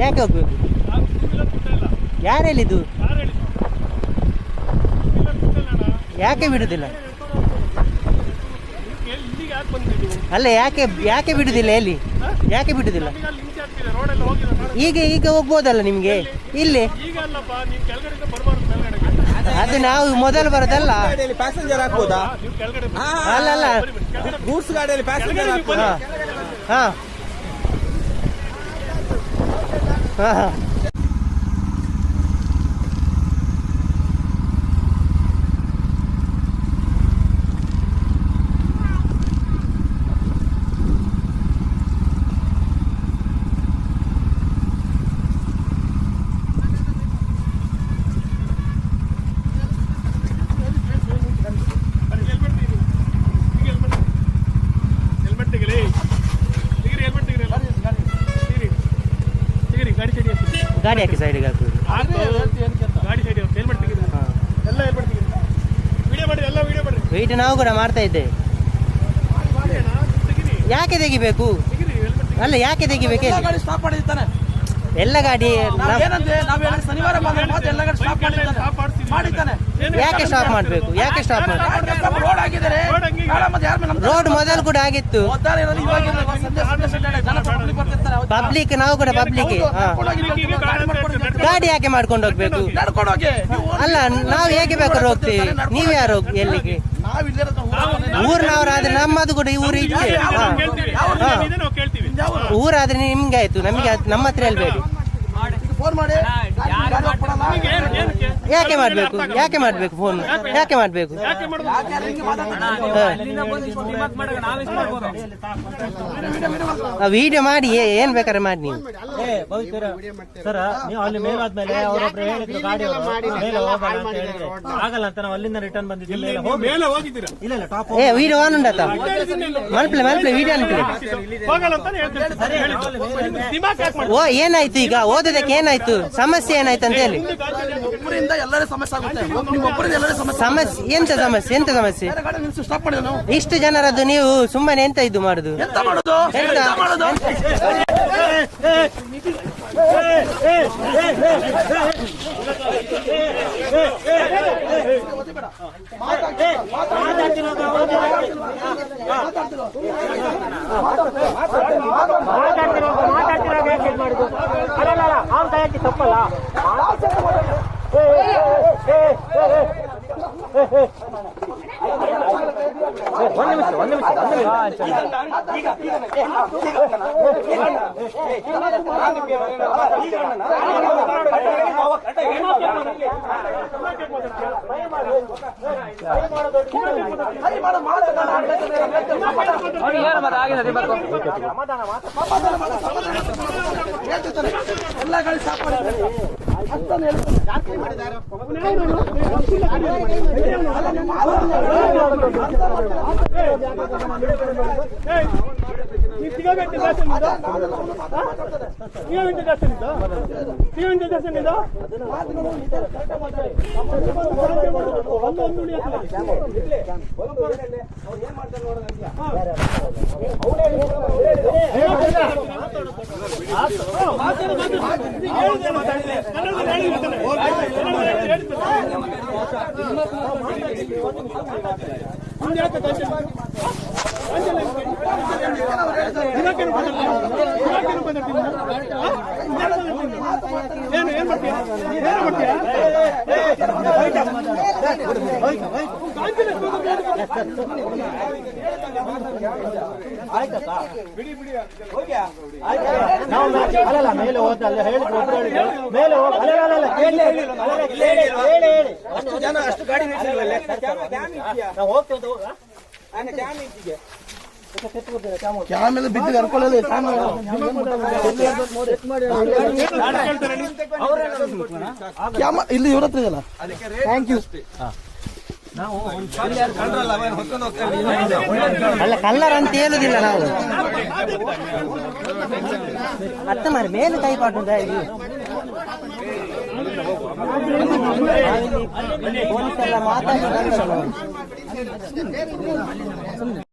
ಯಾಕೆ ಹೋಗ್ಬೇಕು? ಯಾರು ಹೇಳಿದ್ದು? ಯಾಕೆ ಬಿಡುದಿಲ್ಲ? ಅಲ್ಲ ಯಾಕೆ ಬಿಡುದಿಲ್ಲ? ಎಲ್ಲಿ ಯಾಕೆ ಬಿಡುದಿಲ್ಲ? ಈಗ ಹೋಗ್ಬೋದಲ್ಲ ನಿಮ್ಗೆ ಇಲ್ಲಿ? ಅದು ನಾವು ಮೊದಲು ಬರೋದಲ್ಲ. ಪ್ಯಾಸೆಂಜರ್ ಹಾಕ್ಬೋದಾ? ಅಲ್ಲ ಗೂಡ್ಸ್ ಗಾಡಿಯಲ್ಲಿ ಪ್ಯಾಸೆಂಜರ್ ಹಾಕ್ಬೋದಾ? ಹಾ ಹಾ ಹಾ ಗಾಡಿ ಹಾಕಿ ಸೈಡಿಗೆ ಹಾಕುದು. ವೆಯ್ಟ್ ನಾವು ಕೂಡ ಮಾಡ್ತಾ ಇದ್ದೇವೆ. ಯಾಕೆ ತೆಗಿಬೇಕು? ಅಲ್ಲ ಯಾಕೆ ತೆಗಿಬೇಕು? ಎಲ್ಲ ಗಾಡಿ ಯಾಕೆ ಸ್ಟಾಪ್ ಮಾಡಬೇಕು? ಯಾಕೆ ಸ್ಟಾಪ್ ಮಾಡಬೇಕು? ರೋಡ್ ಮೊದಲು ಕೂಡ ಆಗಿತ್ತು. ಪಬ್ಲಿಕ್ ನಾವು ಕೂಡ ಪಬ್ಲಿಕ್. ಗಾಡಿ ಯಾಕೆ ಮಾಡ್ಕೊಂಡು ಹೋಗ್ಬೇಕು? ಅಲ್ಲ ನಾವು ಹೇಗೆ ಬೇಕಾದ್ರೂ ಹೋಗ್ತೀವಿ. ನೀವು ಯಾರು ಎಲ್ಲಿಗೆ? ಊರಿನವರಾದ್ರೆ ನಮ್ಮದು ಕೂಡ ಊರು ಇচ্ছে. ಊರಾದ್ರೆ ನಿಮ್ಗೆ ಆಯ್ತು, ನಮಗೆ ನಮ್ಮ ಹತ್ರ ಹೇಳ್ಬೇಡಿ. ಯಾಕೆ ಮಾಡ್ಬೇಕು? ಯಾಕೆ ಮಾಡ್ಬೇಕು ಫೋನ್? ಯಾಕೆ ಮಾಡ್ಬೇಕು? ವಿಡಿಯೋ ಮಾಡಿ ಏನ್ ಬೇಕಾದ್ರೆ ಮಾಡಿ ನೀವು. ಸರ್ ನೀವು ಅಲ್ಲಿ ಮೇಲೆ ಆದ್ಮೇಲೆ ಅವರೊಬ್ರು ಹೇಳಿದ್ರು ಗಾಡಿಯವರು ಮೇಲೆ ಹೋಗಲ್ಲ ಅಂತ ಹೇಳಿದ್ರೆ ಆಗಲ್ಲ ಅಂತ ನಾವು ಅಲ್ಲಿಂದ ರಿಟರ್ನ್ ಬಂದಿದ್ದೀವಿ. ಇಲ್ಲ ಟಾಪ್ ವಿಡಿಯೋ ಆನ್ ಉಂಟತ್ತ ಮಲ್ಪಲೆ ವಿಡಿಯೋ ಅನ್ಕಲಿ. ಓ ಏನಾಯ್ತು ಈಗ? ಓದೋದಕ್ಕೆ ಏನಾಯ್ತು? ಸಮಸ್ಯೆ ಏನಾಯ್ತು ಅಂತ ಹೇಳಿ. ಸಮಸ್ಯೆ ಎಂತ ಸಮಸ್ಯೆ? ಎಂತ ಸಮಸ್ಯೆ? ಇಷ್ಟು ಜನರದ್ದು ನೀವು ಸುಮ್ಮನೆ ಎಂತ ಇದು ಮಾಡುದು? ತಪ್ಪಲ್ಲ. ಒಂದು ನಿಮಿಷ ಎಲ್ಲ ಗಾಡಿ ಸ್ಟಾಪ್ ಮಾಡಿದ್ದಾರೆ. ಅಲ್ಲ ಮೇಲೆ ಹೋದಲ್ಲ ಹೇಳಿದ್ರು ಮೇಲೆ ಅಷ್ಟು ಜನ ಅಷ್ಟು ಗಾಡಿ ನಾವು ಹೋಗ್ತೇವೆ. ಕ್ಯಾಮೆಲ್ಲ ಬಿದ್ದು ಕರ್ಕೊಳ್ಳಲ್ಲ ಇಲ್ಲಿ ಇವ್ರ ಹತ್ರ ಇದಲ್ಲ. Thank you. ಅಲ್ಲ ಕಲ್ಲರ್ ಅಂತ ಹೇಳುದಿಲ್ಲ ನಾವು. ಅತ್ತ ಮಾರಿ ಮೇಲೆ ಕೈ ಪಾಟುಂದ ಪೊಲೀಸ್ ಎಲ್ಲ ಮಾತಾಡಿ